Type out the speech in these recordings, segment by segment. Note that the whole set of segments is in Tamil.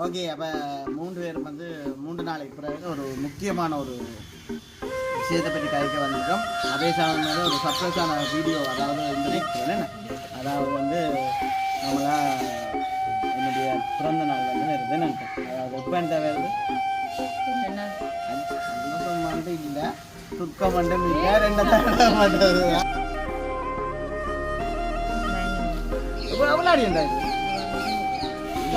ஓகே, அப்போ 3 பேர் வந்து 3 நாளைக்கு பிறகு ஒரு முக்கியமான ஒரு விஷயத்தை பற்றி கதைக்க வந்திருக்கோம். அதே சமயம் ஒரு சர்ப்ரைஸான வீடியோ, அதாவது இந்த அதாவது வந்து நம்மளா என்னுடைய பிறந்த நாள் வந்து வருது நினைக்கிறேன். அதாவது எப்போ எந்த வருது சந்தோஷம் மட்டும் இல்லை, துக்கம் மட்டும் இல்லை, 2 மட்டும் வருது. இப்போ அவ்வளோ என்ன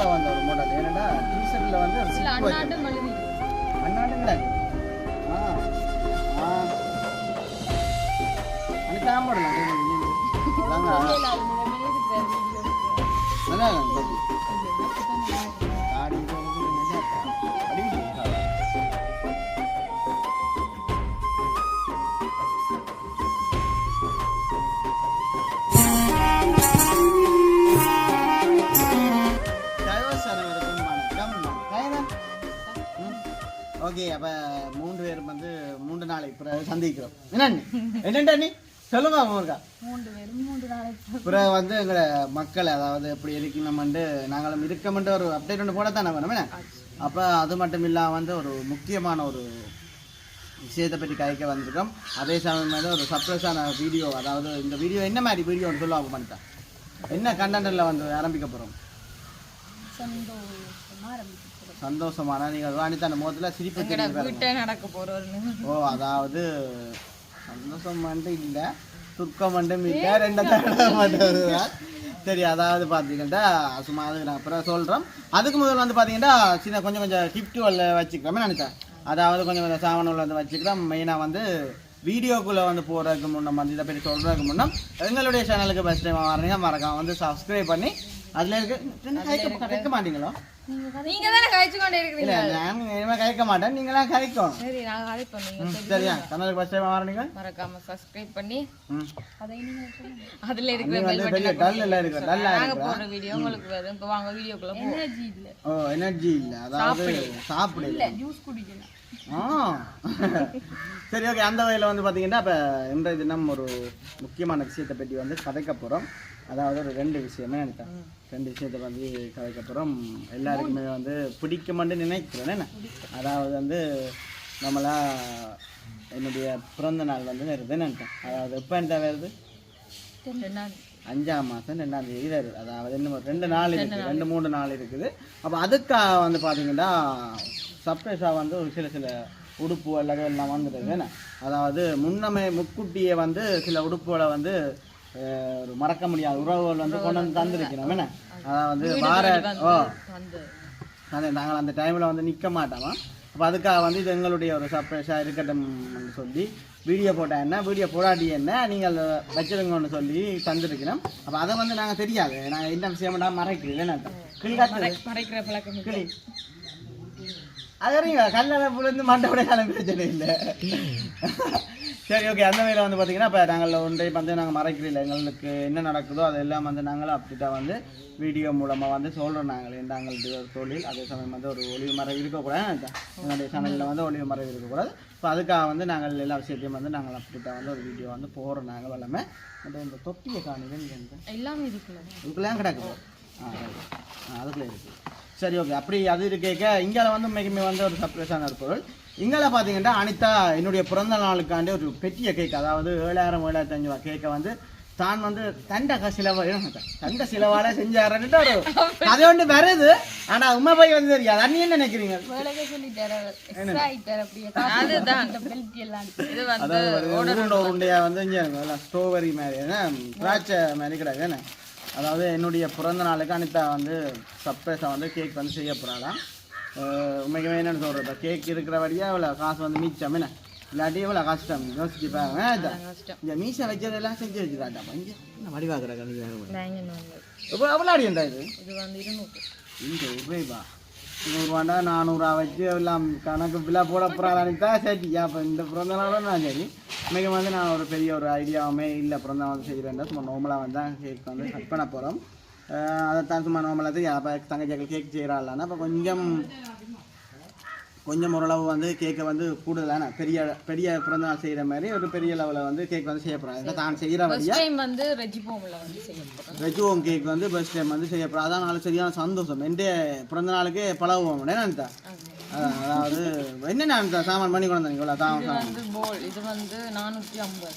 வந்த ஒரு மாடல் ஏன்னா டீஷர்ட்ல வந்து அண்ணாண்டுங்களா அனுக்காம ஓகே, அப்போ 3 பேர் வந்து 3 நாளைக்கு பிறகு சந்திக்கிறோம். என்னண்டா நீ சொல்லுங்க இருக்கா 3 பேரும் 3 நாளைக்கு பிறகு வந்து எங்களை மக்கள் அதாவது எப்படி இருக்கணும்ட்டு நாங்களும் இருக்கமெண்டு ஒரு அப்டேட் ஒன்று போட தானே வேணும். அப்போ அது மட்டும் இல்லாமல் வந்து ஒரு முக்கியமான ஒரு விஷயத்தை பற்றி கதைக்க வந்திருக்கோம். அதே சமயம் ஒரு சர்ப்ரைஸான வீடியோ, அதாவது இந்த வீடியோ என்ன மாதிரி வீடியோன்னு சொல்லுவாங்க பண்ணிட்டேன். என்ன கண்டென்ட்டில் வந்து ஆரம்பிக்க போகிறோம்? சந்தோஷமான நீங்கள் வாணித்தான முகத்தில் சிரிப்பு நடக்க போறோம். ஓ, அதாவது சந்தோஷம் மட்டும் இல்லை, துக்கம் மட்டும் இல்லை, 2 மட்டும் வருதான். சரி, அதாவது பார்த்தீங்கன்னா சும்மா அதுக்கு நான் அப்புறம் சொல்கிறோம். அதுக்கு முதல் வந்து பார்த்தீங்கன்னா சின்ன கொஞ்சம் கிஃப்ட்டுகள் வச்சுக்கிறோமே நினைச்சேன். அதாவது கொஞ்சம் சாமான்கள் வந்து வச்சுக்கிறோம். மெயினாக வந்து வீடியோக்குள்ளே வந்து போகிறதுக்கு முன்னே வந்து இதை பற்றி சொல்கிறதுக்கு முன்னே எங்களுடைய சேனலுக்கு ஃபஸ்ட் டைம் வரீங்க மறக்காம வந்து சப்ஸ்கிரைப் பண்ணி அதில் இருக்க மாட்டீங்களோ? நீங்க தான கழிச்சு கொண்டே இருக்கீங்க. இல்ல, நான் இனிமே கழிக்க மாட்டேன், நீங்களா கழிக்கும். சரி, நான் கழிப்பேன். நீங்க சரியா சேனலுக்கு ஃபர்ஸ்ட் டைம் வரீங்க மறக்காம சப்ஸ்கிரைப் பண்ணி அதை நீங்க அதுல இருக்கிற பெல் பட்டன் டல்ல இருக்கு. டல்ல நாங்க போற வீடியோ உங்களுக்கு வரும். இப்போ வாங்க வீடியோக்குள்ள போ. எனர்ஜி இல்ல. ஓ, எனர்ஜி இல்ல, அதாவது சாப்பிடு இல்ல, ஜூஸ் குடிக்கணும். சரி, ஓகே. அந்த வகையில் வந்து பார்த்தீங்கன்னா இப்போ இன்றைய தினம் ஒரு முக்கியமான விஷயத்தை பற்றி வந்து கதைக்க போகிறோம். அதாவது ஒரு 2 விஷயமே நினைக்கிறேன். 2 விஷயத்தை வந்து கதைக்க போகிறோம். எல்லாருக்குமே வந்து பிடிக்குமென்று நினைக்கிறேன். என்ன அதாவது வந்து நம்மளா என்னுடைய பிறந்த நாள் வந்து வருது நினைக்கிறேன். அதாவது எப்போ என்ன வருது? 5ஆம் மாதம் 2ஆம் தேதி வருது. அதாவது இன்னும் 2 நாள் இருக்குது, 2-3 நாள் இருக்குது. அப்போ அதுக்காக வந்து பார்த்தீங்கன்னா சர்ப்ரைஸாக வந்து ஒரு சில உடுப்பு எல்லாம் வந்துடுது. என்ன அதாவது முன்கூட்டியே வந்து சில உடுப்புகளை வந்து ஒரு மறக்க முடியாத உறவுகள் வந்து கொண்டு வந்து தந்துருக்கணும். என்ன அதாவது நாங்கள் அந்த டைமில் வந்து நிற்க மாட்டோமா. அப்போ அதுக்காக வந்து இது எங்களுடைய ஒரு சர்ப்ரைஸாக இருக்கட்டும்னு சொல்லி வீடியோ போட்டால் என்ன, வீடியோ போடாட்டி என்ன, நீங்கள் வச்சிருங்கன்னு சொல்லி தந்துருக்கணும். அப்போ அதை வந்து நாங்கள் தெரியாது, நாங்கள் என்ன விஷயம்டா மறைக்கிறோம். என்ன கிளி மறைக்கிற பழக்கம் கிளி அது கல்லில் புழுந்து மண்டபோட காலம் பிரச்சனை இல்லை. சரி, ஓகே. அந்த வகையில் வந்து பார்த்தீங்கன்னா இப்போ நாங்கள் ஒன்றை வந்து நாங்கள் மறைக்கிறோம். எங்களுக்கு என்ன நடக்குதோ அதெல்லாம் வந்து நாங்களும் அப்படிதான் வந்து வீடியோ மூலமாக வந்து சொல்கிறோம். எங்களுக்கு ஒரு தொழில், அதே சமயம் வந்து ஒரு ஒளிவு மறைவு இருக்கக்கூடாது. என்னுடைய சேனலில் வந்து ஒளிவு மறைவு இருக்கக்கூடாது. இப்போ அதுக்காக வந்து நாங்கள் எல்லா விஷயத்தையும் வந்து நாங்கள் அப்படித்தான் வந்து ஒரு வீடியோ வந்து போகிறோம். நாங்கள் எல்லாமே இந்த தொட்டியை காணிகள் எல்லாமே இருக்குல்ல, இதுக்குள்ளே கிடக்குது. அதுக்குள்ளே இருக்குது. சரி, ஓகே. அப்படி அது இருக்கேக்க இங்கே வந்து உண்மைக்குமே வந்து ஒரு சர்ப்ரைஸான ஒரு பொருள். இங்கே பார்த்தீங்கன்னா அனிதா என்னுடைய பிறந்த நாளுக்காண்டி ஒரு பெட்டிய கேக், அதாவது 7,000-7,500 ரூபா கேக்கை வந்து தான் வந்து தண்ட சிலவால செஞ்சாருன்ட்டு ஒரு அது ஒன்று வருது. ஆனால் உண்மை போய் வந்து தெரியாது. அண்ணி என்ன நினைக்கிறீங்க? அதாவது உருண்டையா வந்து இங்கே ஸ்ட்ராபெரி மாதிரி திராட்சை மாதிரி கிடையாது. என்ன அதாவது என்னுடைய பிறந்த நாளுக்கு அனிதா வந்து சர்ப்ரைஸாக வந்து கேக் வந்து செய்ய போகிறாளாம். உண்மைக்குமே என்னென்னு சொல்கிறது, கேக் இருக்கிற வழியாக இவ்வளோ காசு வந்து மிச்சம். என்ன இல்லாட்டி இவ்வளோ கஷ்டம் யோசிச்சு பாருங்க. இந்த மீசை வச்சதெல்லாம் செஞ்சு வச்சுக்காட்டா இங்கே என்ன வடிவாக்குற இப்போ எவ்வளோ அடியண்டா இது? இந்த ரூபாய்பா 100 400 வச்சு எல்லாம் கணக்கு பில்லா போட போகிறாளித்தா சரி. அப்போ இந்த பிறந்த நாளும் நான் சரி இன்னைக்கு வந்து நான் ஒரு பெரிய ஒரு ஐடியாவுமே இல்லை பிறந்த வந்து செய்கிறேன். சும்மா நார்மலாக வந்து கேக் வந்து கட் பண்ண போகிறோம். அதைத்தான் சும்மா நார்மலாக அப்போ தங்கச்சிகள் கேக் செய்கிறாள்னா அப்போ கொஞ்சம் கொஞ்சம் ஓரளவு வந்து கேக்கை வந்து கூடுதலான பெரிய பெரிய பிறந்தநாள் செய்கிற மாதிரி ஒரு பெரிய லெவலில் வந்து கேக் வந்து செய்ய போகிறாங்க தான் செய்கிற வழியா வந்து ரெஜிபோமில் வந்து செய்யப்போம். ரெஜிவோம் கேக் வந்து ஃபர்ஸ்ட் டைம் வந்து செய்ய போகிறோம். அதான் நாளைக்கு சரியான சந்தோஷம். எந்த பிறந்த நாளுக்கு பழகுவோம் என்னன்ட்டா அதாவது என்னென்ன அந்த சாமான் பண்ணி கொண்டு வந்தீங்க இவ்வளோ தான் வந்து போல் இது வந்து 450.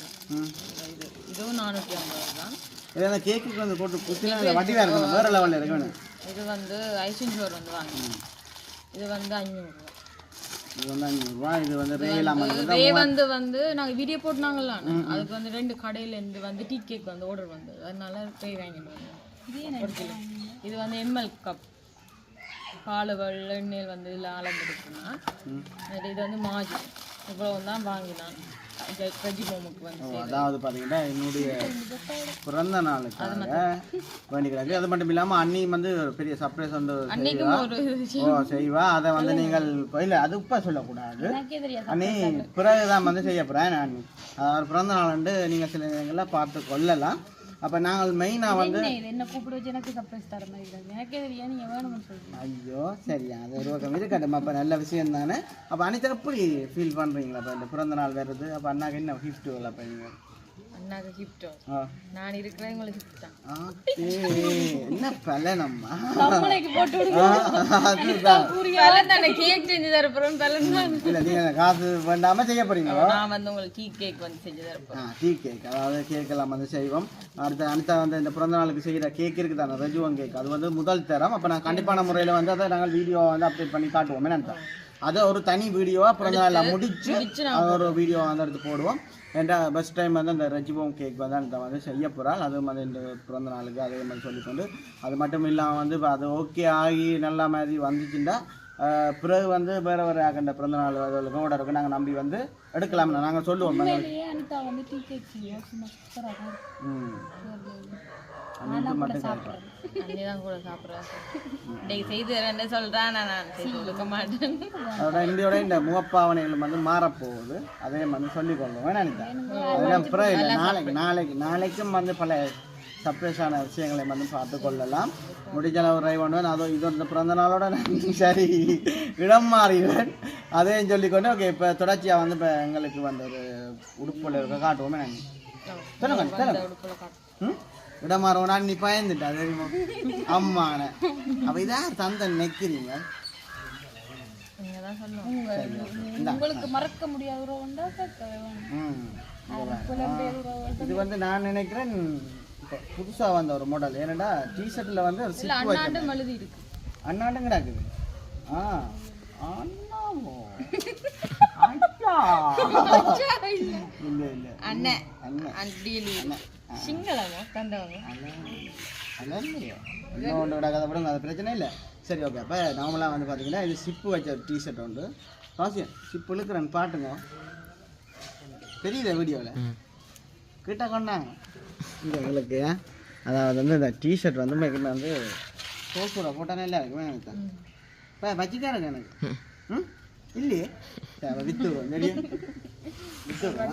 இதுவும் 450 தான். இது அந்த கேக்குக்கு வந்து போட்டு குத்தினா வட்டியாக இருக்கணும் வேறு லெவலில் இருக்கணும். இது வந்து ஐசிஞ்சோர் வந்து வாங்கணும். இது வந்து 500 ரூபா. இது வந்து 500 ரூபா. இது வந்து வந்து நாங்க வீடியோ போட்டாங்கல்ல அதுக்கு வந்து 2 கடையில இருந்து வந்து டீ கேக் வந்து ஆர்டர் வந்தது. அதனால ரே வாங்கிட்டு வந்தோம். இது வந்து ml கப் பாலுகள் எண்ணெய் வந்து இதில் அளந்துருக்குன்னா இது வந்து மாஜி இவ்வளவு தான் வாங்கினான் ரெஜிபோமுக்கு வந்து. அதாவது பார்த்தீங்கன்னா என்னுடைய பிறந்த நாளுக்காக வேண்டிக்கிறாங்க. அது மட்டும் இல்லாமல் அண்ணி வந்து ஒரு பெரிய சர்ப்ரைஸ் வந்து செய்வா. அதை வந்து நீங்கள் இல்லை அது இப்போ சொல்லக்கூடாது. அண்ணி பிறகுதான் வந்து செய்ய போகிறேன். அண்ணி அதாவது பிறந்த நாள் வந்து நீங்கள் சில நேரங்களில் பார்த்து கொள்ளலாம். அப்போ நாங்கள் மெயினாக வந்து என்ன கூப்பிட வச்சு எனக்கு சர்ப்ரைஸ் தர மாதிரி எனக்கே தெரியாது நீங்கள் வேணும்னு சொல்லுங்கள். ஐயோ சரியா அது ஒரு பக்கம் இருக்கட்டும். அப்போ நல்ல விஷயம் தானே. அப்போ அனிதா எப்படி ஃபீல் பண்ணுறீங்களா? அப்போ இந்த பிறந்த நாள் வருது. அப்போ அண்ணாக்கு என்ன கிஃப்ட் வரல? அப்போ நீங்கள் அண்ணாக்கு கிஃப்டோ நான் இருக்கிறேன் உங்களுக்கு கிஃப்ட் தான். என்ன பலனம்மா போட்டு கேக் செஞ்சு தரப்போறோம். இல்லை நீங்கள் காசு வேண்டாமல் செய்ய போறீங்களோ? நான் வந்து உங்களுக்கு டீ கேக் வந்து செஞ்சு தரப்போம். டீ கேக் அதாவது கேக் எல்லாம் வந்து செய்வோம். அடுத்து அனிதா வந்து இந்த பிறந்த நாளுக்கு செய்கிற கேக் இருக்குது தானே ரெஜுவம் கேக். அது வந்து முதல் தரம். அப்போ நான் கண்டிப்பான முறையில் வந்து அதை நாங்கள் வீடியோ வந்து அப்டேட் பண்ணி காட்டுவோம். என்னன்னு அதை ஒரு தனி வீடியோவாக பிறந்த நாளில் முடிச்சு அது ஒரு வீடியோ வந்து எடுத்து போடுவோம். ஏன்டா ஃபஸ்ட் டைம் வந்து அந்த ரெஜிபோம் கேக் வந்து அந்த வந்து செய்ய போகிறாள். அது மாதிரி இந்த பிறந்த நாளுக்கு அதே மாதிரி சொல்லிக்கொண்டு அது மட்டும் இல்லாமல் வந்து இப்போ அது ஓகே ஆகி நல்ல மாதிரி வந்துச்சுன்னா பிறகு வந்து வேறு வேறு ஆகின்ற பிறந்த நாள் கூட இருக்கும். நாங்கள் நம்பி வந்து எடுக்கலாம்னு நாங்கள் சொல்லுவோம். மட்டும் அதோட இந்த முகப்பாவனைகள் வந்து மாறப்போகுது. அதே வந்து சொல்லிக்கொள்ளுவோம். நாளைக்கும் வந்து பல சர்ப்ரைஸான விஷயங்களை வந்து பார்த்து கொள்ளலாம். முடிஞ்ச ஒரு பண்ணுவேன். அதோ இது இந்த பிறந்த நாளோட சரி இடம் மாறிடுவேன் அதையும் சொல்லிக்கொண்டு ஓகே. இப்போ தொடர்ச்சியாக வந்து இப்போ எங்களுக்கு வந்து ஒரு உடுப்புல இருக்க காட்டுவோமே. நாங்கள் சொல்லுங்க இடம் மாறுவோம். நான் நீ பயந்துட்டா தெரியுமா அம்மான. அப்போ இதான் தந்த நிற்கிறீங்க உங்களுக்கு மறக்க முடியாத இது வந்து நான் நினைக்கிறேன் புதுசாக வந்த ஒரு மாடல். ஏன்னா டிஷர்ட்டில் வந்து அண்ணாண்டும் கிடக்குது. அண்ணாவோ இல்லை இல்லை அண்ணன் அண்ணன் சிங்களமோ தந்தவங்க இன்னும் ஒன்று கதை போடுங்க. அது பிரச்சனை இல்லை. சரி ஓகே. அப்போ நார்மலாக வந்து பார்த்தீங்கன்னா இது சிப்பு வச்ச டிஷர்ட் உண்டு. அவசியம் சிப்பு இழுக்கிறேன் பாட்டுங்க தெரியுதா வீடியோவில் கிட்ட கொண்டாங்க இந்த உங்களுக்கு. அதாவது வந்து இந்த டிஷர்ட் வந்து வந்து சோப்பூரை போட்டானே இல்லை இருக்குமே எனக்கு தான் இப்போ வச்சுக்கா இருக்கு எனக்கு. இல்லையே வித்துருவோம் தெரியும் வித்துருவோம்.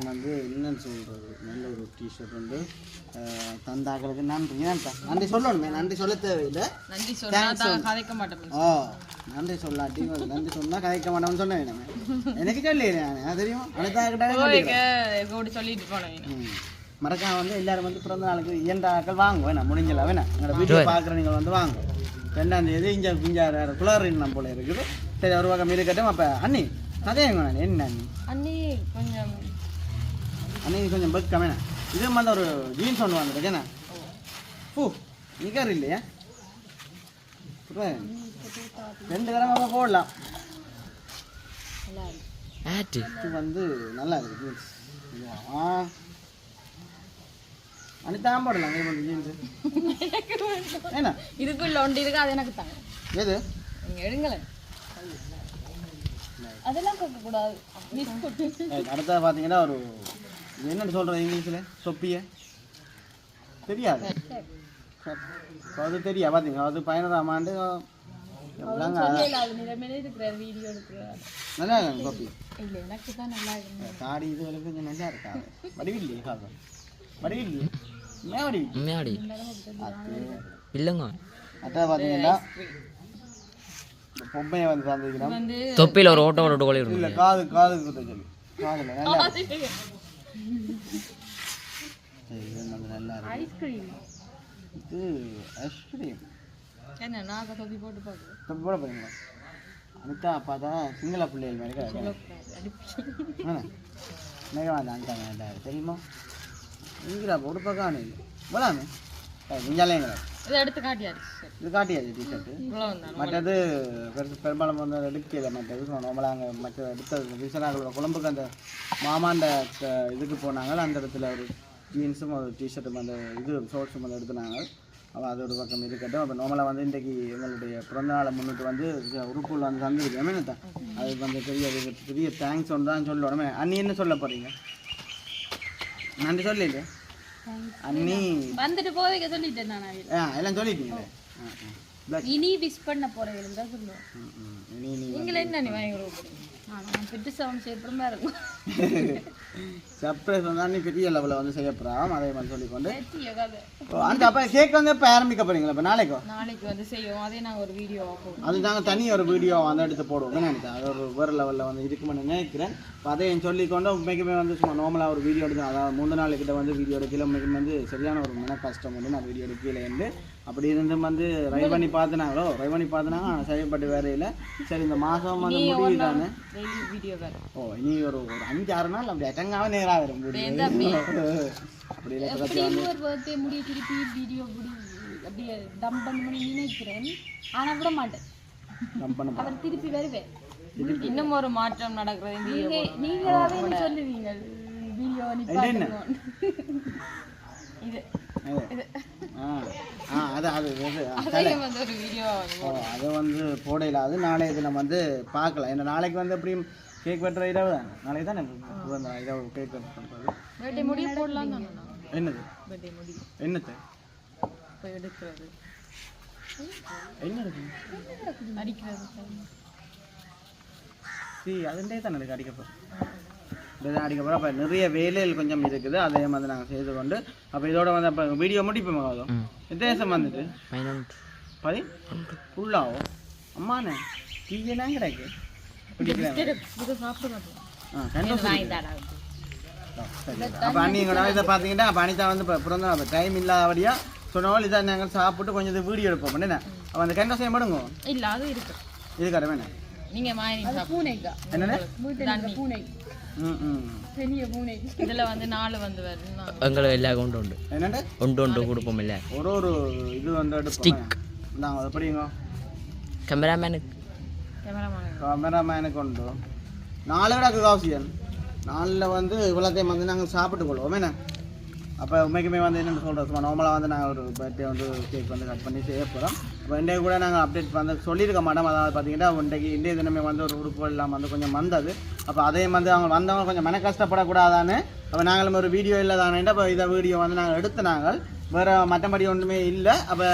வந்து என்னன்னு சொல்கிறது நல்ல ஒரு டிஷர்ட் வந்து தந்தாக்களுக்கு நன்றி. நன்றி சொல்லணுமே. நன்றி சொல்ல தேவையில்லை. நன்றி சொல்லாட்டி நன்றி சொன்னா கதைக்க மாட்டோம்னு சொன்னேன். எனக்கு சொல்லல நான் தெரியும். சொல்லிட்டு போனேன். மறக்காம வந்து எல்லாரும் வந்து பிறந்த நாளுக்கு இயன்றாக்கள் வாங்க வேணாம் முடிஞ்சல வேணாம். எங்களோட வீடியோ பார்க்குற நீங்கள் வந்து வாங்க. 2ஆம் தேதி இங்கே பிஞ்சாறு குளர் இன்னும் போல இருக்குது. சரி ஒரு பக்கம் இருக்கட்டும். அப்போ அண்ணி அதே என்ன அண்ணி கொஞ்சம் கொஞ்சம் பக்கம் வேணாம். இது மாதிரி ஒரு ஜீன்ஸ் ஒன்று வந்துருக்கு என்ன பூ நிகர் இல்லையா? 2 கிராம போடலாம். இது வந்து நல்லா இருக்கு ஜீன்ஸ். அனிதான் போடலாம் ஜீன்ஸ். ஏன்னா இதுக்குள்ள ஒன்று இருக்கு அது எனக்கு தாங்க. எது எடுங்களேன் அதெல்லாம் கேட்கக்கூடாது. அடுத்தது பார்த்தீங்கன்னா ஒரு என்னென்னு சொல்கிறது இங்கிலீஷில் சொப்பிய தெரியாது. அது தெரியா பார்த்தீங்களா? அது 11ஆம் ஆண்டு நல்லா கோப்பி தாடி இது கொஞ்சம் நல்லா இருக்கா? வடிவில்லையே காசம் வடிவில்லையே மேடி மேடி இல்லைங்க அதான் பார்த்தீங்கன்னா பொம்மையை வந்து தந்துக்கிறோம் வந்து தொப்பியில் ஒரு ஓட்ட ஓட்டு கோழி இல்லை காதுக்கு குத்த சொல்லி காதில் நல்லா இருக்கு. சரி, இது வந்து நல்லா இருக்கு. ஐஸ்கிரீம் இது ஐஸ்கிரீம் என்ன நாக்க தொப்பி போட்டு பார்க்குறேன் தொப்பி போட போறீங்களா அனிதா பார்த்தா சிங்கள பிள்ளைகள் மாதிரி மேகவாந்த அனிதா தெரியுமா நீங்களா உடுப்பா காணு போலாமே நீங்களாங்களா இதை எடுத்து காட்டியாச்சு இது காட்டியாச்சு டிஷர்ட்டு இவ்வளோ வந்தாலும் மற்றது பெரும்பாலும் வந்து எடுக்கல மற்றது நம்மள அங்கே மற்ற எடுத்த ரீசனாக குழம்புக்கு அந்த மாமாண்ட இதுக்கு போனாங்க அந்த இடத்துல ஒரு ஜீன்ஸும் ஒரு டிஷர்ட்டும் அந்த இது ஷோர்ட்ஸும் வந்து எடுத்துனாங்க அப்போ அது ஒரு பக்கம் இருக்கட்டும். அப்போ நார்மலாக வந்து இன்றைக்கி எங்களுடைய பிறந்தநாளை முன்னிட்டு வந்து உறுப்புள்ள வந்து தந்துருக்கு ஏமேனத்தா அது வந்து பெரிய தேங்க்ஸ் ஒன்று தான் சொல்லணுமே. அண்ணி என்ன சொல்ல போகிறீங்க? நன்றி சொல்லல அண்ணி வந்துட்டு போதைக்க சொல்லிட்டேன் நான் எல்லாம் சொல்லிட்டீங்களே. இனி விஷ் பண்ண போறேன் இருந்தா சொல்லுவேன். நீங்களே என்ன நீ வாங்கி கொடுப்பீங்க? நான் பெட்டு சவுண்ட் செய்யப்படுமா இருக்கும். சர்ப்ரைஸ் வந்து பெரிய லெவலில் வந்து செய்யப்படுறோம் அதே மாதிரி சொல்லிக்கொண்டு அந்த அப்போ கேக் வந்து இப்போ ஆரம்பிக்க போறீங்களா? இப்போ நாளைக்கு வந்து செய்வோம். அதே நாங்கள் ஒரு வீடியோ அது நாங்கள் தனி ஒரு வீடியோ வந்து எடுத்து போடுவோம் நினைக்கிறேன். அது ஒரு வேறு லெவலில் வந்து இருக்குமென்னு நினைக்கிறேன். இப்போ அதையும் சொல்லிக்கொண்டு உண்மைக்குமே வந்து சும்மா நார்மலாக ஒரு வீடியோ எடுத்து அதாவது 3 நாளுக்கிட்ட வந்து வீடியோ எடுக்கல உண்மைக்குமே வந்து சரியான ஒரு மன கஷ்டம் வந்து நான் வீடியோ எடுக்கலேருந்து அப்படி இருந்து வந்து ட்ரை பண்ணி பார்த்தினாங்க சரிப்பட்டு வேற இல்லை. சரி இந்த மாதம் வந்து முடியுதானே வீடியோ வேறு இனி ஒரு 5-6 நாள் அப்படி அட்டங்காவே நேராக வரும் அப்படி முடிய திருப்பி வீடியோ அப்படியே டம்ப் பண்ணி நினைக்கிறேன். ஆனால் விட மாட்டேன் அவர் திருப்பி வருவேன். இன்னும் ஒரு மாற்றம் நடக்கிறது. நீங்களாவே சொல்லுவீங்க வீடியோ இது அது வந்து போடையில அது நாளை இதில் வந்து பார்க்கலாம். ஏன்னா நாளைக்கு வந்து எப்படியும் கேக் வெட்டுற இரவு தான் நாளைக்கு தான் இரவு கேக் வெட் பண்ணுறது முடி போடலாம். என்னது என்னத்தை எடுக்கிறது என்ன இருக்கு அடிக்கிறது அதுண்டே தான் எனக்கு அடிக்கப்போம். அப்போ நிறைய வேலைகள் கொஞ்சம் இருக்குது அதே மாதிரி நாங்கள் செய்து கொண்டு அப்போ இதோட வந்து அப்போ வீடியோ முடிப்போம். ஆகும் வித்தியாசம் வந்துட்டு 10 ஃபுல்லாகும் அம்மாண்ணே டீயெல்லாம் கிடைக்கு அப்போ அண்ணிங்களோட இதை பார்த்தீங்கன்னா அப்போ அனிதா வந்து இப்போ பிறந்த அப்போ டைம் இல்லாதபடியாக சொன்னவங்க இதை நாங்கள் சாப்பிட்டு கொஞ்சம் இது வீடியோ எடுப்போம் என்ன அப்போ அந்த கெண்டை செய்ய மாடுங்க இல்லை அது இருக்கு இது கடை வேணே நீங்கள் பூனைக்கா என்னென்ன பூனை இதுல வந்து 4 வந்து வருது. எங்களை எல்லா அக்கௌண்ட் உண்டு என்னண்டு உண்டு கொடுப்போம் இல்லை ஒரு இது வந்து எடுப்போம். நாங்கள் எப்படிங்க கேமராமேனுக்கு உண்டு 4 கிடக்கு காசியன் 4 வந்து இவ்வளோத்தையும் வந்து நாங்கள் சாப்பிட்டு கொள்வோம் என்ன. அப்போ உண்மைக்குமே வந்து என்னென்னு சொல்கிறோம் சும்மா நார்மலாக வந்து நாங்கள் ஒரு பர்த்டே வந்து கேக் வந்து கட் பண்ணி செய்ய போகிறோம். இப்போ இன்றைக்கு கூட நாங்கள் அப்டேட் வந்து சொல்லியிருக்க மாட்டோம். அதாவது பார்த்தீங்கன்னா இன்றைக்கு இன்றைய தினமே வந்து ஒரு உறுப்பு இல்லாமல் வந்து கொஞ்சம் வந்தது. அப்போ அதையும் வந்து அவங்க வந்தவங்க கொஞ்சம் மன கஷ்டப்படக்கூடாதான்னு அப்போ நாங்களும் ஒரு வீடியோ இல்லை தானேன்ட்டு அப்போ இதை வீடியோ வந்து நாங்கள் எடுத்து நாங்கள் வேறு மற்றபடி ஒன்றுமே இல்லை. அப்போ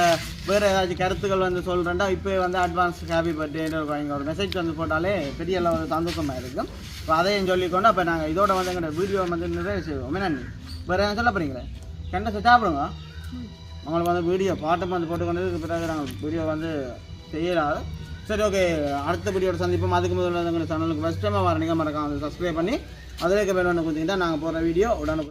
வேறு ஏதாச்சும் கருத்துக்கள் வந்து சொல்கிறேன்டா இப்போ வந்து அட்வான்ஸ் ஹாப்பி பர்த்டேன்னு ஒரு மெசேஜ் வந்து போட்டாலே பெரிய அளவு சந்தோஷமாக இருக்கும். இப்போ அதையும் சொல்லிக்கொண்டு அப்போ நாங்கள் இதோட வந்து எங்களோட வீடியோ வந்து நிறைய செய்வோம். நன்றி வேறு என்ன சொல்ல போகிறீங்களே கெண்டை சாப்பிடுங்க அவங்களுக்கு வந்து வீடியோ பாட்டம் வந்து போட்டு கொண்டதுக்கு பிறகு நாங்கள் வீடியோ வந்து செய்யலாது. சரி ஓகே அடுத்த வீடியோட சந்திப்போம். அதுக்கு முதல்ல எங்கள் சேனலுக்கு ஃபஸ்ட் டைமாக வர நீங்கள் மறக்காம வந்து சப்ஸ்கிரைப் பண்ணி அதில் இருக்க வேணும்னு கொடுத்தீங்கன்னா நாங்கள் போகிற வீடியோ உடனே